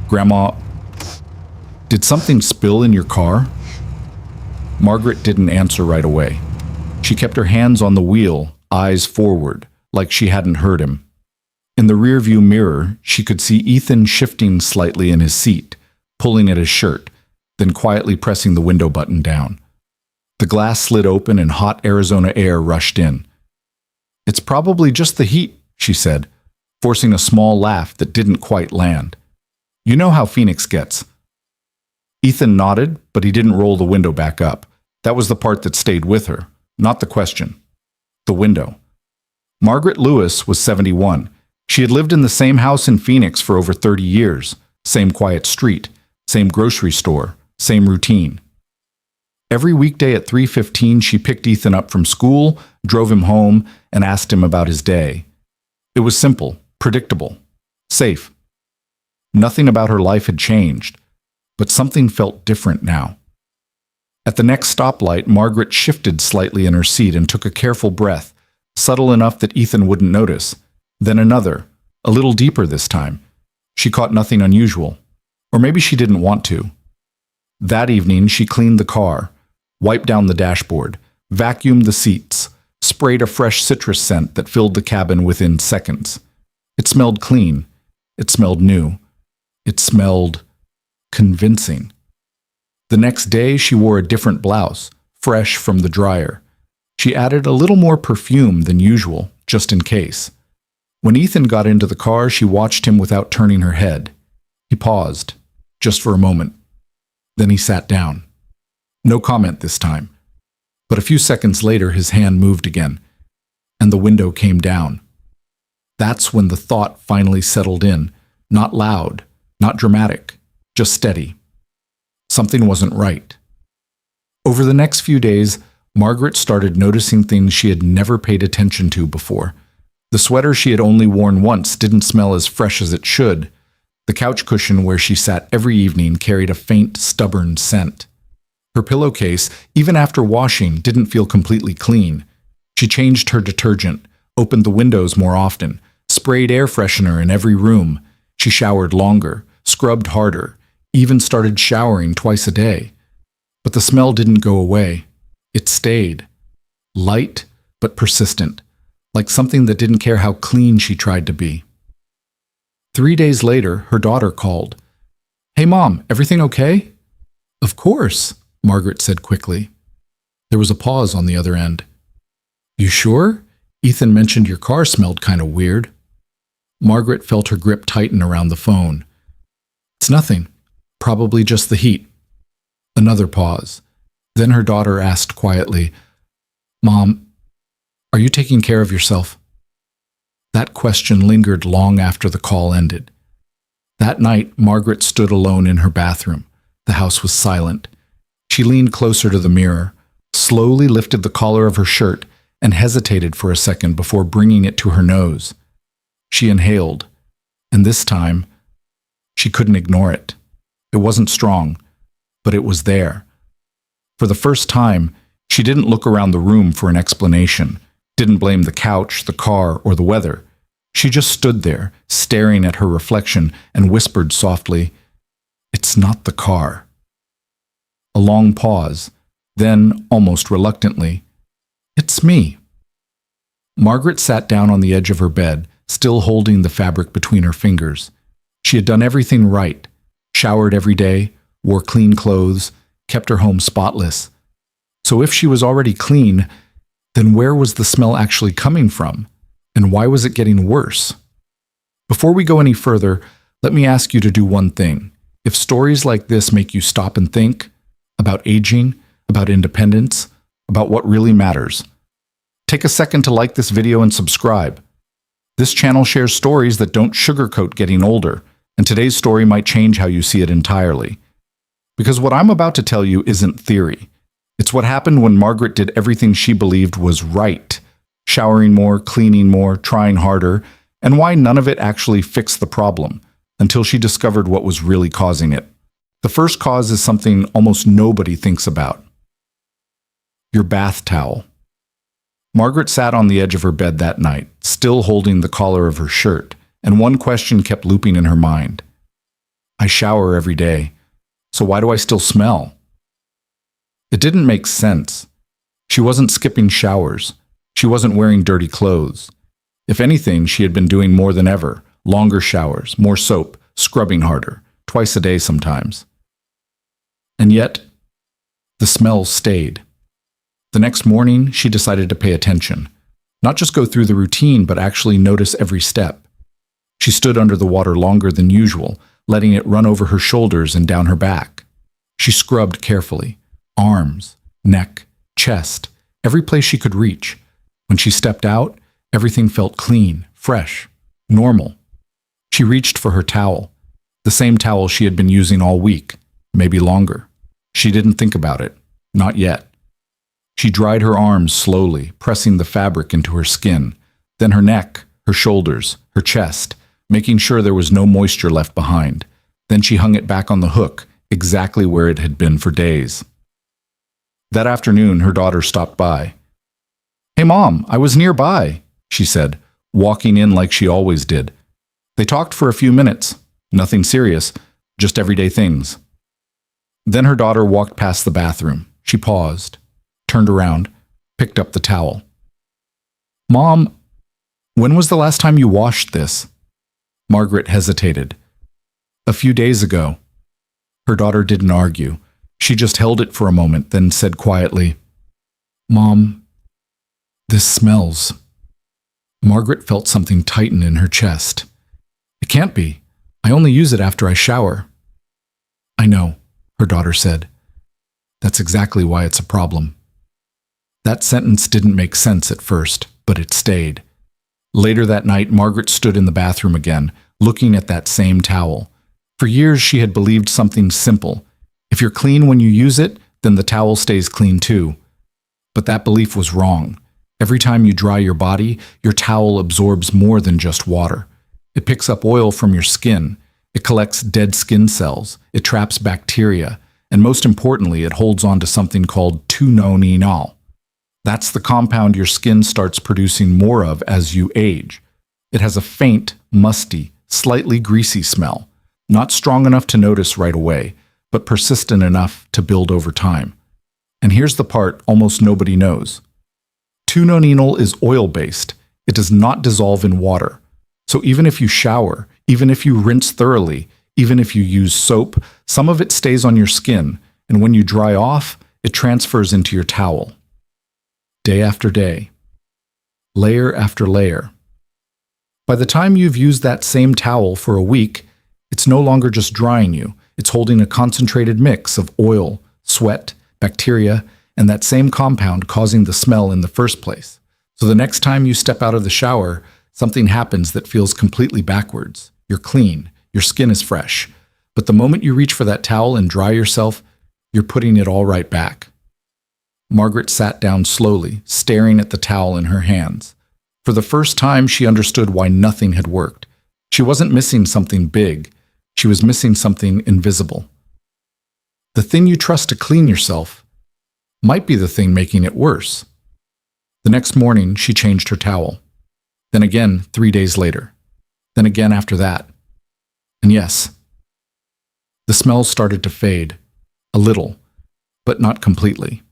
Grandma, did something spill in your car? Margaret didn't answer right away. She kept her hands on the wheel, eyes forward, like she hadn't heard him. In the rearview mirror, she could see Ethan shifting slightly in his seat, pulling at his shirt, then quietly pressing the window button down. The glass slid open and hot Arizona air rushed in. "It's probably just the heat," she said, forcing a small laugh that didn't quite land. "You know how Phoenix gets." Ethan nodded, but he didn't roll the window back up. That was the part that stayed with her, not the question. The window. Margaret Lewis was 71. She had lived in the same house in Phoenix for over 30 years, same quiet street, same grocery store, same routine. Every weekday at 3:15, she picked Ethan up from school, drove him home, and asked him about his day. It was simple, predictable, safe. Nothing about her life had changed, but something felt different now. At the next stoplight, Margaret shifted slightly in her seat and took a careful breath, subtle enough that Ethan wouldn't notice. Then another, a little deeper this time. She caught nothing unusual. Or maybe she didn't want to. That evening, she cleaned the car, wiped down the dashboard, vacuumed the seats, sprayed a fresh citrus scent that filled the cabin within seconds. It smelled clean. It smelled new. It smelled convincing. The next day, she wore a different blouse, fresh from the dryer. She added a little more perfume than usual, just in case. When Ethan got into the car, she watched him without turning her head. He paused, just for a moment. Then he sat down. No comment this time. But a few seconds later, his hand moved again, and the window came down. That's when the thought finally settled in. Not loud, not dramatic, just steady. Something wasn't right. Over the next few days, Margaret started noticing things she had never paid attention to before. The sweater she had only worn once didn't smell as fresh as it should. The couch cushion where she sat every evening carried a faint, stubborn scent. Her pillowcase, even after washing, didn't feel completely clean. She changed her detergent, opened the windows more often, sprayed air freshener in every room. She showered longer, scrubbed harder, even started showering twice a day. But the smell didn't go away. It stayed. Light, but persistent, like something that didn't care how clean she tried to be. 3 days later, her daughter called. "Hey, Mom, everything okay?" "Of course," Margaret said quickly. There was a pause on the other end. "You sure? Ethan mentioned your car smelled kind of weird." Margaret felt her grip tighten around the phone. "It's nothing. Probably just the heat." Another pause. Then her daughter asked quietly, "Mom, are you taking care of yourself?" That question lingered long after the call ended. That night, Margaret stood alone in her bathroom. The house was silent. She leaned closer to the mirror, slowly lifted the collar of her shirt, and hesitated for a second before bringing it to her nose. She inhaled, and this time, she couldn't ignore it. It wasn't strong, but it was there. For the first time, she didn't look around the room for an explanation, didn't blame the couch, the car, or the weather. She just stood there, staring at her reflection, and whispered softly, "It's not the car." A long pause, then, almost reluctantly, "It's me." Margaret sat down on the edge of her bed, still holding the fabric between her fingers. She had done everything right, showered every day, wore clean clothes, kept her home spotless. So if she was already clean, then where was the smell actually coming from? And why was it getting worse? Before we go any further, let me ask you to do one thing. If stories like this make you stop and think about aging, about independence, about what really matters, take a second to like this video and subscribe. This channel shares stories that don't sugarcoat getting older, and today's story might change how you see it entirely. Because what I'm about to tell you isn't theory. It's what happened when Margaret did everything she believed was right, showering more, cleaning more, trying harder, and why none of it actually fixed the problem until she discovered what was really causing it. The first cause is something almost nobody thinks about. Your bath towel. Margaret sat on the edge of her bed that night, still holding the collar of her shirt, and one question kept looping in her mind. I shower every day. So why do I still smell? It didn't make sense. She wasn't skipping showers. She wasn't wearing dirty clothes. If anything, she had been doing more than ever. Longer showers, more soap, scrubbing harder, twice a day sometimes. And yet, the smell stayed. The next morning, she decided to pay attention. Not just go through the routine, but actually notice every step. She stood under the water longer than usual, letting it run over her shoulders and down her back. She scrubbed carefully. Arms, neck, chest, every place she could reach. When she stepped out, everything felt clean, fresh, normal. She reached for her towel, the same towel she had been using all week, maybe longer. She didn't think about it, not yet. She dried her arms slowly, pressing the fabric into her skin, then her neck, her shoulders, her chest, making sure there was no moisture left behind. Then she hung it back on the hook, exactly where it had been for days. That afternoon, her daughter stopped by. "Hey, Mom, I was nearby," she said, walking in like she always did. They talked for a few minutes. Nothing serious, just everyday things. Then her daughter walked past the bathroom. She paused, turned around, picked up the towel. "Mom, when was the last time you washed this?" Margaret hesitated. "A few days ago." Her daughter didn't argue. She just held it for a moment, then said quietly, "Mom, this smells." Margaret felt something tighten in her chest. "It can't be. I only use it after I shower." "I know," her daughter said. "That's exactly why it's a problem." That sentence didn't make sense at first, but it stayed. Later that night, Margaret stood in the bathroom again, looking at that same towel. For years, she had believed something simple. If you're clean when you use it, then the towel stays clean too. But that belief was wrong. Every time you dry your body, your towel absorbs more than just water. It picks up oil from your skin. It collects dead skin cells. It traps bacteria. And most importantly, it holds on to something called 2-nonenal. That's the compound your skin starts producing more of as you age. It has a faint, musty, slightly greasy smell, not strong enough to notice right away, but persistent enough to build over time. And here's the part almost nobody knows. 2-nonenal is oil-based. It does not dissolve in water. So even if you shower, even if you rinse thoroughly, even if you use soap, some of it stays on your skin, and when you dry off, it transfers into your towel. Day after day, layer after layer. By the time you've used that same towel for a week, it's no longer just drying you. It's holding a concentrated mix of oil, sweat, bacteria, and that same compound causing the smell in the first place. So the next time you step out of the shower, something happens that feels completely backwards. You're clean, your skin is fresh, but the moment you reach for that towel and dry yourself, you're putting it all right back. Margaret sat down slowly, staring at the towel in her hands. For the first time, she understood why nothing had worked. She wasn't missing something big. She was missing something invisible. The thing you trust to clean yourself might be the thing making it worse. The next morning, she changed her towel. Then again 3 days later. Then again after that. And yes, the smell started to fade. A little, but not completely.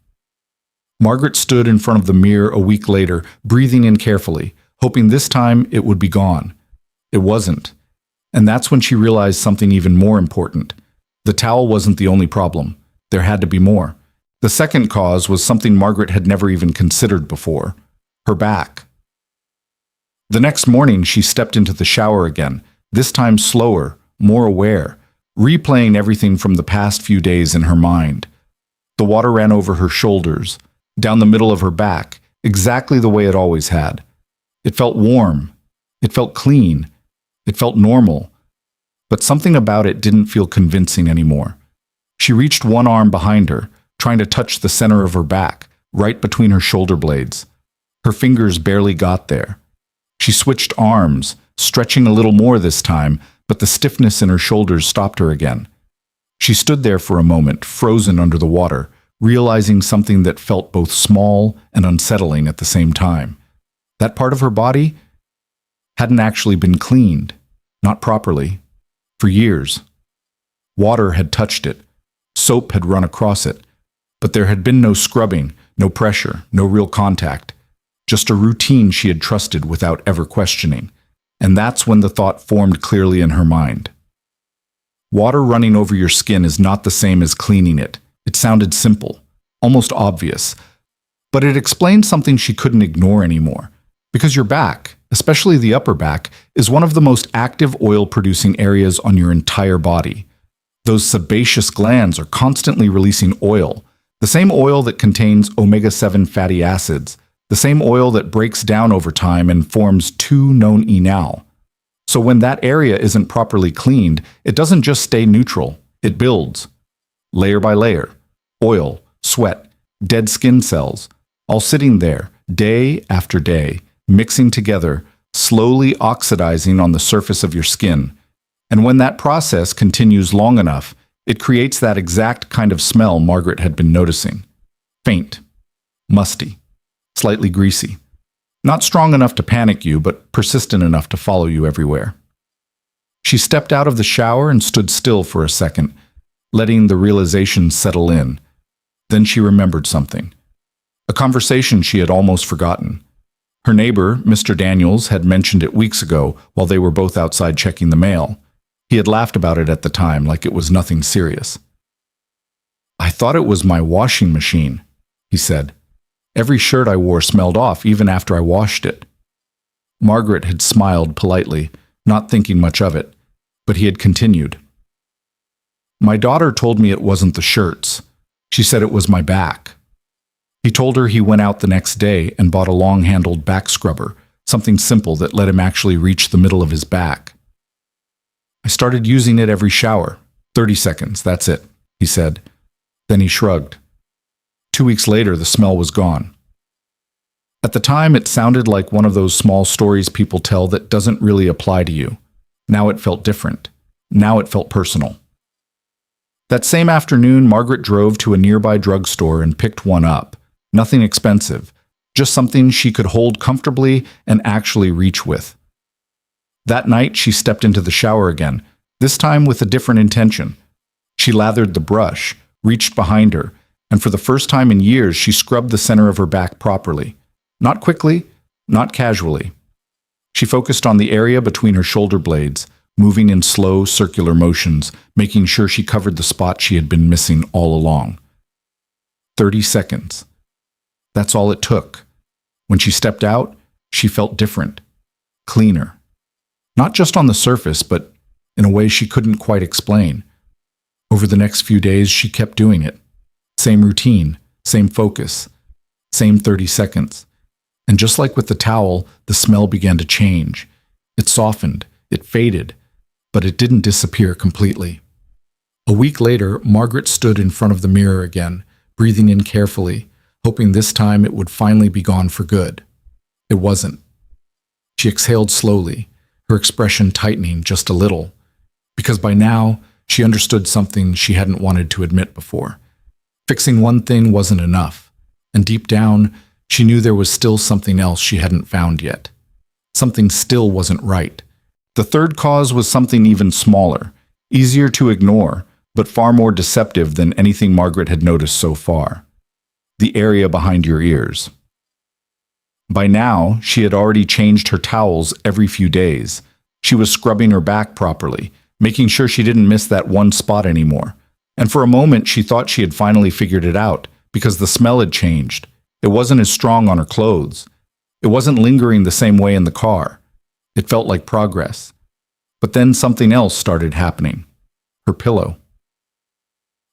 Margaret stood in front of the mirror a week later, breathing in carefully, hoping this time it would be gone. It wasn't. And that's when she realized something even more important. The towel wasn't the only problem. There had to be more. The second cause was something Margaret had never even considered before: her back. The next morning, she stepped into the shower again, this time slower, more aware, replaying everything from the past few days in her mind. The water ran over her shoulders, down the middle of her back, exactly the way it always had. It felt warm. It felt clean. It felt normal. But something about it didn't feel convincing anymore. She reached one arm behind her, trying to touch the center of her back, right between her shoulder blades. Her fingers barely got there. She switched arms, stretching a little more this time, but the stiffness in her shoulders stopped her again. She stood there for a moment, frozen under the water, realizing something that felt both small and unsettling at the same time. That part of her body hadn't actually been cleaned, not properly, for years. Water had touched it. Soap had run across it. But there had been no scrubbing, no pressure, no real contact. Just a routine she had trusted without ever questioning. And that's when the thought formed clearly in her mind. Water running over your skin is not the same as cleaning it. It sounded simple, almost obvious. But it explained something she couldn't ignore anymore. Because your back, especially the upper back, is one of the most active oil-producing areas on your entire body. Those sebaceous glands are constantly releasing oil, the same oil that contains omega-7 fatty acids, the same oil that breaks down over time and forms 2-non-enal. So when that area isn't properly cleaned, it doesn't just stay neutral, it builds. Layer by layer, oil, sweat, dead skin cells, all sitting there, day after day, mixing together, slowly oxidizing on the surface of your skin. And when that process continues long enough, it creates that exact kind of smell Margaret had been noticing. Faint, musty, slightly greasy. Not strong enough to panic you, but persistent enough to follow you everywhere. She stepped out of the shower and stood still for a second, letting the realization settle in. Then she remembered something. A conversation she had almost forgotten. Her neighbor, Mr. Daniels, had mentioned it weeks ago while they were both outside checking the mail. He had laughed about it at the time like it was nothing serious. "I thought it was my washing machine," he said. "Every shirt I wore smelled off even after I washed it." Margaret had smiled politely, not thinking much of it, but he had continued. "My daughter told me it wasn't the shirts. She said it was my back." He told her he went out the next day and bought a long-handled back scrubber, something simple that let him actually reach the middle of his back. "I started using it every shower. 30 seconds, that's it," he said. Then he shrugged. 2 weeks later, the smell was gone. At the time, it sounded like one of those small stories people tell that doesn't really apply to you. Now it felt different. Now it felt personal. That same afternoon, Margaret drove to a nearby drugstore and picked one up. Nothing expensive, just something she could hold comfortably and actually reach with. That night, she stepped into the shower again, this time with a different intention. She lathered the brush, reached behind her, and for the first time in years, she scrubbed the center of her back properly. Not quickly, not casually. She focused on the area between her shoulder blades, moving in slow, circular motions, making sure she covered the spot she had been missing all along. 30 seconds. That's all it took. When she stepped out, she felt different, cleaner. Not just on the surface, but in a way she couldn't quite explain. Over the next few days, she kept doing it. Same routine, same focus, same 30 seconds. And just like with the towel, the smell began to change. It softened, it faded, but it didn't disappear completely. A week later, Margaret stood in front of the mirror again, breathing in carefully, hoping this time it would finally be gone for good. It wasn't. She exhaled slowly, her expression tightening just a little, because by now she understood something she hadn't wanted to admit before. Fixing one thing wasn't enough, and deep down, she knew there was still something else she hadn't found yet. Something still wasn't right. The third cause was something even smaller, easier to ignore, but far more deceptive than anything Margaret had noticed so far. The area behind your ears. By now, she had already changed her towels every few days. She was scrubbing her back properly, making sure she didn't miss that one spot anymore. And for a moment, she thought she had finally figured it out, because the smell had changed. It wasn't as strong on her clothes. It wasn't lingering the same way in the car. It felt like progress. But then something else started happening. Her pillow.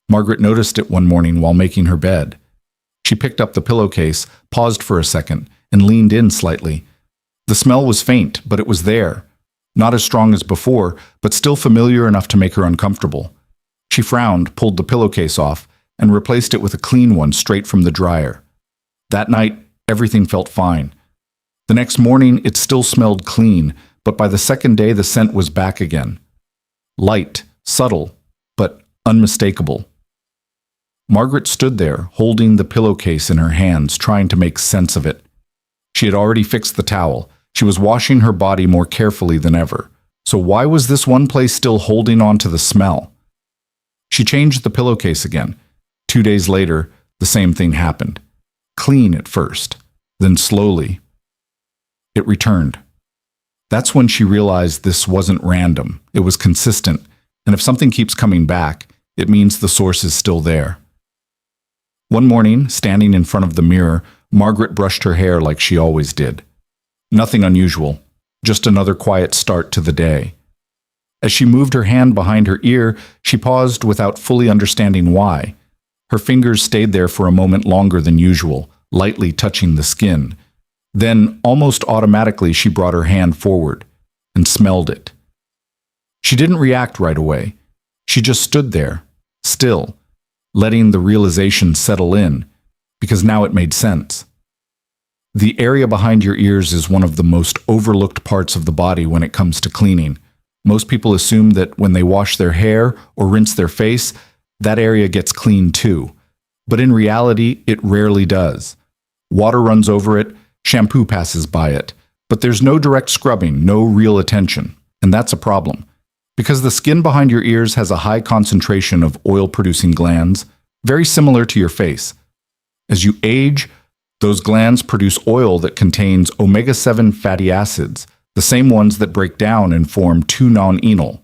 Margaret noticed it one morning while making her bed. She picked up the pillowcase, paused for a second, and leaned in slightly. The smell was faint, but it was there. Not as strong as before, but still familiar enough to make her uncomfortable. She frowned, pulled the pillowcase off, and replaced it with a clean one straight from the dryer. That night, everything felt fine. The next morning, it still smelled clean, but by the second day, the scent was back again. Light, subtle, but unmistakable. Margaret stood there, holding the pillowcase in her hands, trying to make sense of it. She had already fixed the towel. She was washing her body more carefully than ever. So why was this one place still holding on to the smell? She changed the pillowcase again. 2 days later, the same thing happened. Clean at first, then slowly, it returned. That's when she realized this wasn't random, it was consistent, and if something keeps coming back, it means the source is still there. One morning, standing in front of the mirror, Margaret brushed her hair like she always did. Nothing unusual, just another quiet start to the day. As she moved her hand behind her ear, she paused without fully understanding why. Her fingers stayed there for a moment longer than usual, lightly touching the skin. Then, almost automatically, she brought her hand forward and smelled it. She didn't react right away. She just stood there, still, letting the realization settle in, because now it made sense. The area behind your ears is one of the most overlooked parts of the body when it comes to cleaning. Most people assume that when they wash their hair or rinse their face, that area gets cleaned too. But in reality, it rarely does. Water runs over it, shampoo passes by it, but there's no direct scrubbing, no real attention, and that's a problem. Because the skin behind your ears has a high concentration of oil-producing glands, very similar to your face. As you age, those glands produce oil that contains omega-7 fatty acids, the same ones that break down and form 2-non-enol.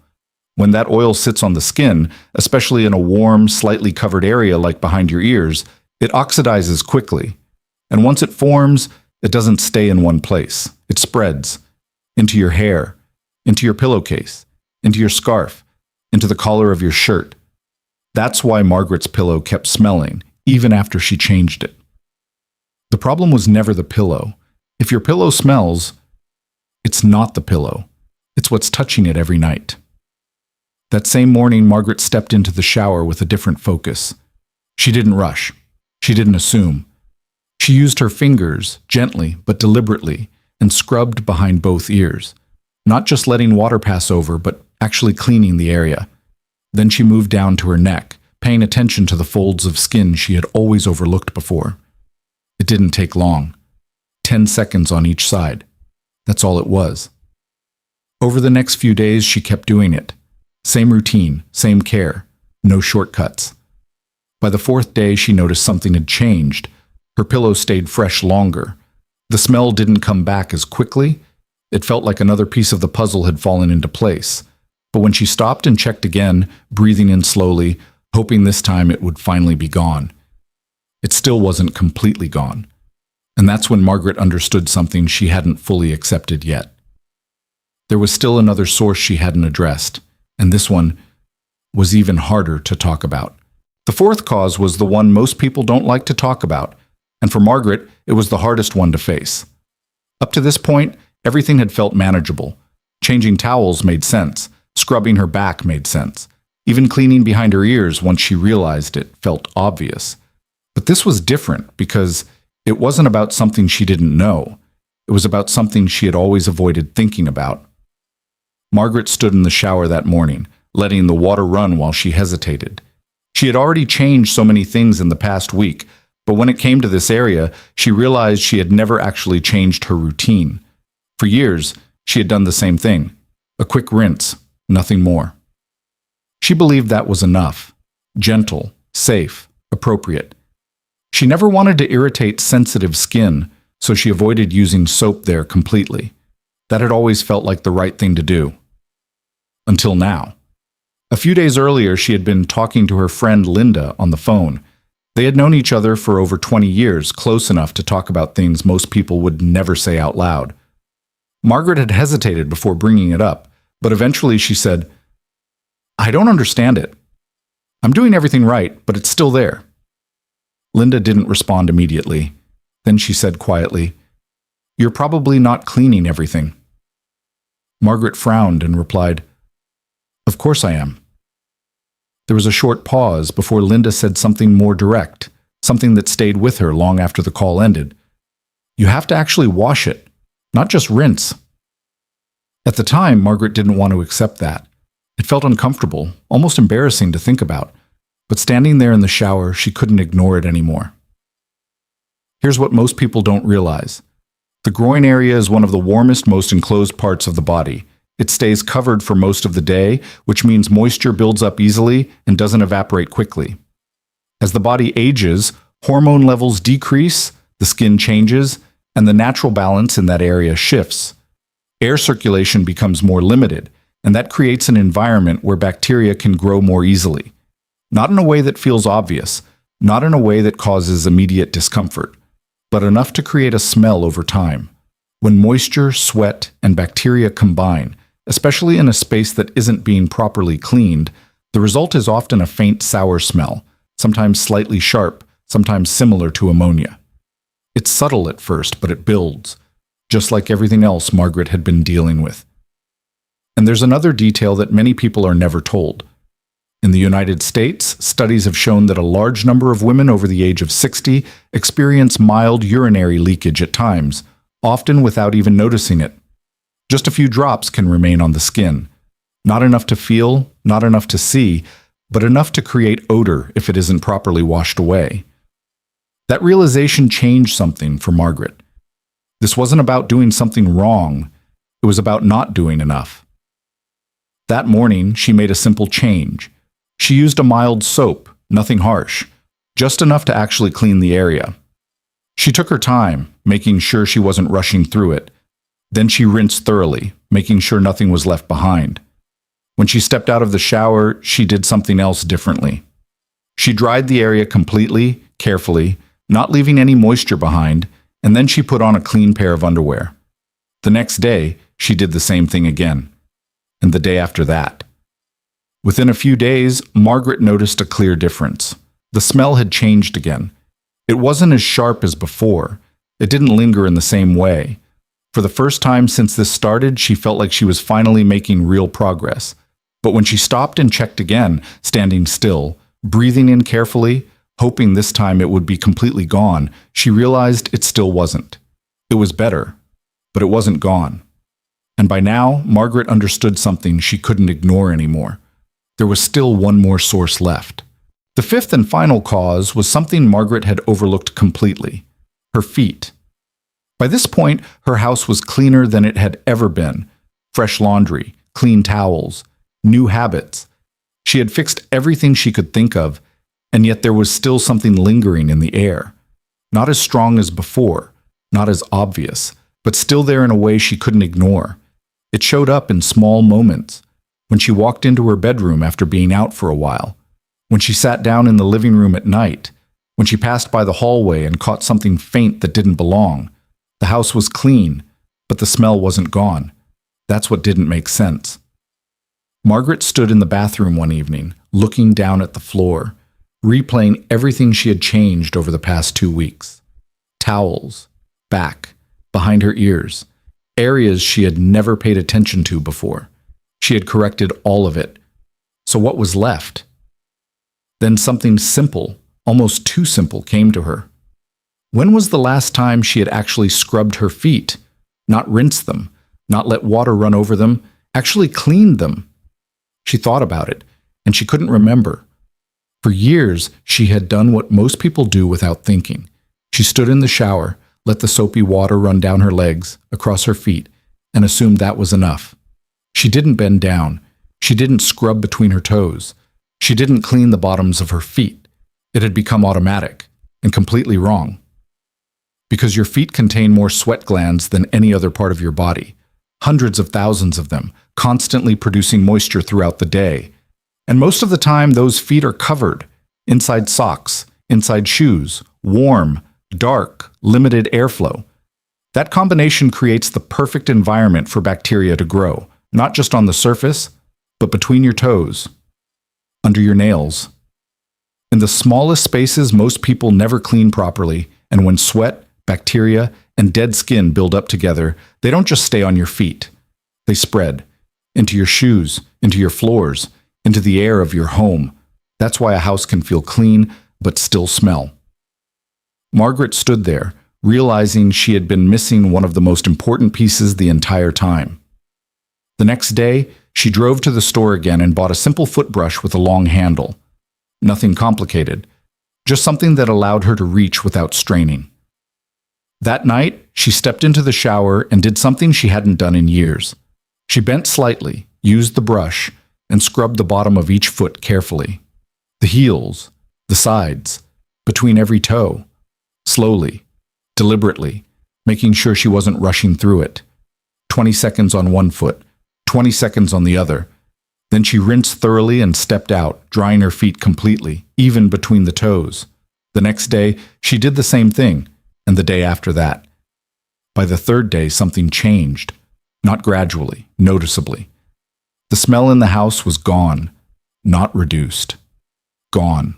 When that oil sits on the skin, especially in a warm, slightly covered area like behind your ears, it oxidizes quickly. And once it forms, it doesn't stay in one place. It spreads into your hair, into your pillowcase, into your scarf, into the collar of your shirt. That's why Margaret's pillow kept smelling, even after she changed it. The problem was never the pillow. If your pillow smells, it's not the pillow. It's what's touching it every night. That same morning, Margaret stepped into the shower with a different focus. She didn't rush. She didn't assume. She used her fingers, gently but deliberately, and scrubbed behind both ears, not just letting water pass over, but actually cleaning the area. Then she moved down to her neck, paying attention to the folds of skin she had always overlooked before. It didn't take long. 10 seconds on each side. That's all it was. Over the next few days, she kept doing it. Same routine, same care, no shortcuts. By the 4th day, she noticed something had changed. Her pillow stayed fresh longer. The smell didn't come back as quickly. It felt like another piece of the puzzle had fallen into place. But when she stopped and checked again, breathing in slowly, hoping this time it would finally be gone, it still wasn't completely gone. And that's when Margaret understood something she hadn't fully accepted yet. There was still another source she hadn't addressed, and this one was even harder to talk about. The 4th cause was the one most people don't like to talk about, and for Margaret, it was the hardest one to face. Up to this point, everything had felt manageable. Changing towels made sense. Scrubbing her back made sense. Even cleaning behind her ears, once she realized it, felt obvious. But this was different because it wasn't about something she didn't know. It was about something she had always avoided thinking about. Margaret stood in the shower that morning, letting the water run while she hesitated. She had already changed so many things in the past week, but when it came to this area, she realized she had never actually changed her routine. For years, she had done the same thing. A quick rinse, nothing more. She believed that was enough. Gentle, safe, appropriate. She never wanted to irritate sensitive skin, so she avoided using soap there completely. That had always felt like the right thing to do. Until now. A few days earlier, she had been talking to her friend Linda on the phone. They had known each other for over 20 years, close enough to talk about things most people would never say out loud. Margaret had hesitated before bringing it up, but eventually she said, "I don't understand it. I'm doing everything right, but it's still there." Linda didn't respond immediately. Then she said quietly, "You're probably not cleaning everything." Margaret frowned and replied, "Of course I am." There was a short pause before Linda said something more direct, something that stayed with her long after the call ended. "You have to actually wash it, not just rinse." At the time, Margaret didn't want to accept that. It felt uncomfortable, almost embarrassing to think about, but standing there in the shower, she couldn't ignore it anymore. Here's what most people don't realize. The groin area is one of the warmest, most enclosed parts of the body. It stays covered for most of the day, which means moisture builds up easily and doesn't evaporate quickly. As the body ages, hormone levels decrease, the skin changes, and the natural balance in that area shifts. Air circulation becomes more limited, and that creates an environment where bacteria can grow more easily. Not in a way that feels obvious, not in a way that causes immediate discomfort, but enough to create a smell over time. When moisture, sweat, and bacteria combine, especially in a space that isn't being properly cleaned, the result is often a faint sour smell, sometimes slightly sharp, sometimes similar to ammonia. It's subtle at first, but it builds, just like everything else Margaret had been dealing with. And there's another detail that many people are never told. In the United States, studies have shown that a large number of women over the age of 60 experience mild urinary leakage at times, often without even noticing it. Just a few drops can remain on the skin. Not enough to feel, not enough to see, but enough to create odor if it isn't properly washed away. That realization changed something for Margaret. This wasn't about doing something wrong, it was about not doing enough. That morning, she made a simple change. She used a mild soap, nothing harsh, just enough to actually clean the area. She took her time, making sure she wasn't rushing through it. Then she rinsed thoroughly, making sure nothing was left behind. When she stepped out of the shower, she did something else differently. She dried the area completely, carefully, not leaving any moisture behind, and then she put on a clean pair of underwear. The next day, she did the same thing again, and the day after that. Within a few days, Margaret noticed a clear difference. The smell had changed again. It wasn't as sharp as before. It didn't linger in the same way. For the first time since this started, she felt like she was finally making real progress. But when she stopped and checked again, standing still, breathing in carefully, hoping this time it would be completely gone, she realized it still wasn't. It was better, but it wasn't gone. And by now, Margaret understood something she couldn't ignore anymore. There was still one more source left. The fifth and final cause was something Margaret had overlooked completely: her feet. By this point, her house was cleaner than it had ever been. Fresh laundry, clean towels, new habits. She had fixed everything she could think of, and yet there was still something lingering in the air. Not as strong as before, not as obvious, but still there in a way she couldn't ignore. It showed up in small moments. When she walked into her bedroom after being out for a while, when she sat down in the living room at night, when she passed by the hallway and caught something faint that didn't belong. The house was clean, but the smell wasn't gone. That's what didn't make sense. Margaret stood in the bathroom one evening, looking down at the floor, replaying everything she had changed over the past 2 weeks. Towels, back, behind her ears, areas she had never paid attention to before. She had corrected all of it. So what was left? Then something simple, almost too simple, came to her. When was the last time she had actually scrubbed her feet? Not rinsed them, not let water run over them, actually cleaned them. She thought about it, and she couldn't remember. For years, she had done what most people do without thinking. She stood in the shower, let the soapy water run down her legs, across her feet, and assumed that was enough. She didn't bend down. She didn't scrub between her toes. She didn't clean the bottoms of her feet. It had become automatic and completely wrong. Because your feet contain more sweat glands than any other part of your body. Hundreds of thousands of them, constantly producing moisture throughout the day. And most of the time, those feet are covered. Inside socks, inside shoes, warm, dark, limited airflow. That combination creates the perfect environment for bacteria to grow. Not just on the surface, but between your toes, under your nails. In the smallest spaces most people never clean properly, and when sweat, bacteria, and dead skin build up together, they don't just stay on your feet. They spread into your shoes, into your floors, into the air of your home. That's why a house can feel clean, but still smell. Margaret stood there, realizing she had been missing one of the most important pieces the entire time. The next day, she drove to the store again and bought a simple foot brush with a long handle. Nothing complicated, just something that allowed her to reach without straining. That night, she stepped into the shower and did something she hadn't done in years. She bent slightly, used the brush, and scrubbed the bottom of each foot carefully. The heels, the sides, between every toe. Slowly, deliberately, making sure she wasn't rushing through it. 20 seconds on one foot, 20 seconds on the other. Then she rinsed thoroughly and stepped out, drying her feet completely, even between the toes. The next day, she did the same thing, and the day after that. By the third day, something changed. Not gradually, noticeably. The smell in the house was gone, not reduced. Gone.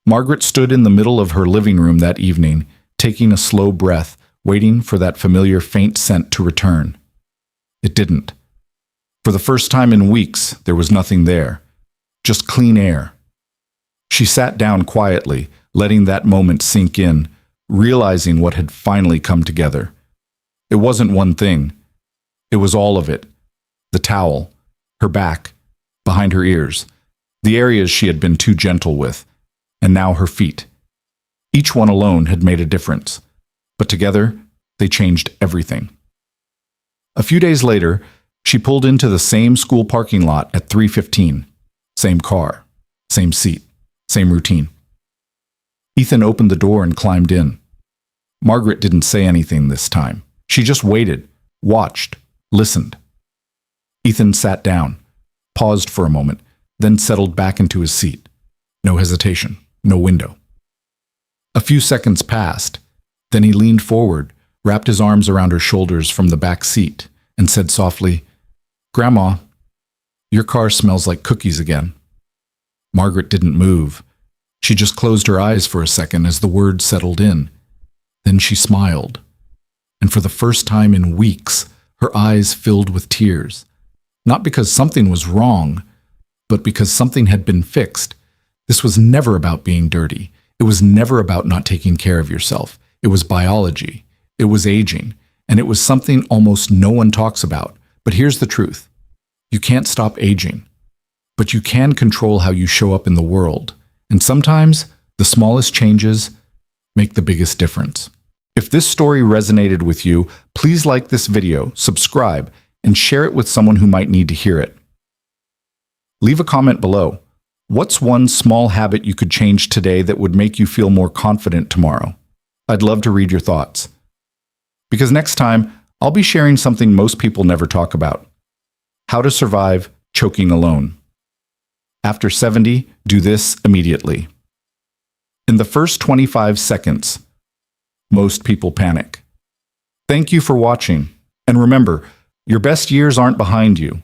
Margaret stood in the middle of her living room that evening, taking a slow breath, waiting for that familiar faint scent to return. It didn't. For the first time in weeks, there was nothing there. Just clean air. She sat down quietly, letting that moment sink in, realizing what had finally come together. It wasn't one thing. It was all of it. The towel, her back, behind her ears, the areas she had been too gentle with, and now her feet. Each one alone had made a difference, but together they changed everything. A few days later, she pulled into the same school parking lot at 3:15. Same car, same seat, same routine. Ethan opened the door and climbed in. Margaret didn't say anything this time. She just waited, watched, listened. Ethan sat down, paused for a moment, then settled back into his seat. No hesitation, no window. A few seconds passed. Then he leaned forward, wrapped his arms around her shoulders from the back seat, and said softly, "Grandma, your car smells like cookies again." Margaret didn't move. She just closed her eyes for a second as the words settled in. Then she smiled. And for the first time in weeks, her eyes filled with tears. Not because something was wrong, but because something had been fixed. This was never about being dirty. It was never about not taking care of yourself. It was biology. It was aging. And it was something almost no one talks about. But here's the truth. You can't stop aging. But you can control how you show up in the world. And sometimes, the smallest changes make the biggest difference. If this story resonated with you, please like this video, subscribe, and share it with someone who might need to hear it. Leave a comment below. What's one small habit you could change today that would make you feel more confident tomorrow? I'd love to read your thoughts. Because next time, I'll be sharing something most people never talk about. How to survive choking alone. After 70, do this immediately. In the first 25 seconds, most people panic. Thank you for watching. And remember, your best years aren't behind you.